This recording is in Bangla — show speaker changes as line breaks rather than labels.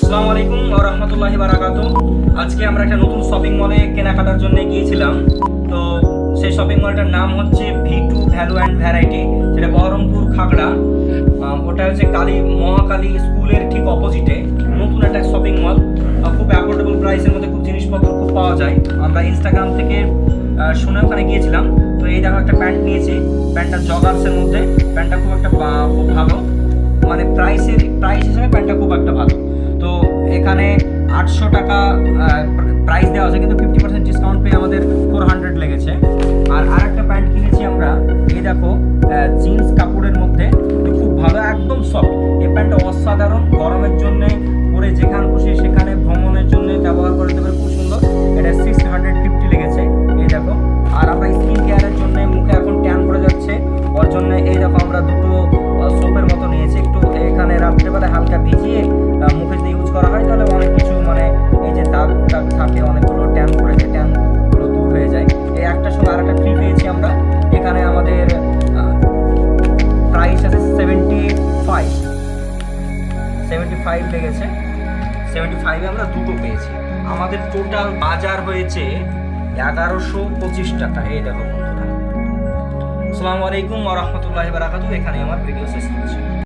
আসসালামু আলাইকুম ওয়া রাহমাতুল্লাহি ওয়া বারাকাতুহু। আজকে আমরা একটা নতুন শপিং মলে কেনাকাটার জন্য গিয়েছিলাম। তো সেই শপিং মলটার নাম হচ্ছে V2 ভ্যালু অ্যান্ড ভ্যারাইটি, যেটা বহরমপুর খাগড়া। ওটা হচ্ছে মহাকালী স্কুলের ঠিক অপোজিটে নতুন একটা শপিং মল। খুব অ্যাফোর্ডেবল প্রাইসের মধ্যে খুব জিনিসপত্র খুব পাওয়া যায়। আমরা ইনস্টাগ্রাম থেকে শুনে ওখানে গিয়েছিলাম। তো এই দেখো একটা প্যান্ট নিয়েছি, প্যান্টটা জগার্সের মধ্যে। প্যান্টটা খুব ভালো, মানে প্রাইস হিসেবে প্যান্টটা খুব একটা ভালো। তো এখানে 800 টাকা প্রাইস দেওয়া আছে, কিন্তু 50% ডিসকাউন্ট পেয়ে আমাদের 400 লেগেছে। আর আরেকটা প্যান্ট কিনেছি আমরা, এই দেখো জিন্স কাপড়ের মধ্যে, খুব ভালো, একদম সফট। এই প্যান্টটা অসাধারণ, গরমের জন্য পরে যেখানে খুশি সেখানে ভ্রমণের জন্য ব্যবহার করে দেবে, খুব সুন্দর। এটা 650 লেগেছে, এই দেখো। আর আমরা স্কিন কেয়ারের জন্য, মুখে এখন ট্যান পড়ে যাচ্ছে, ওর জন্য এই দেখো আমরা দুটো সোপের মতো নিয়েছি। একটু এখানে রাত্রেবেলা হালকা ভিজিয়ে মুখে যদি ইউজ করা হয় তাহলে অনেক কিছু, মানে এই যে দাগ থাকে, অনেকগুলো ট্যান পড়েছে, ট্যানগুলো দূর হয়ে যায়। এই একটার সঙ্গে আর একটা ফ্রি পেয়েছি আমরা। এখানে আমাদের প্রাইস আছে 75 লেগেছে। 75-এ আমরা দুটো পেয়েছি। আমাদের টোটাল বাজার হয়েছে 1125 টাকা। এই দেখো বন্ধুরা। আসসালামু আলাইকুম ওয়া রাহমাতুল্লাহি ওয়া বারাকাতুহু। এখানে আমার ভিডিও শেষ করছি।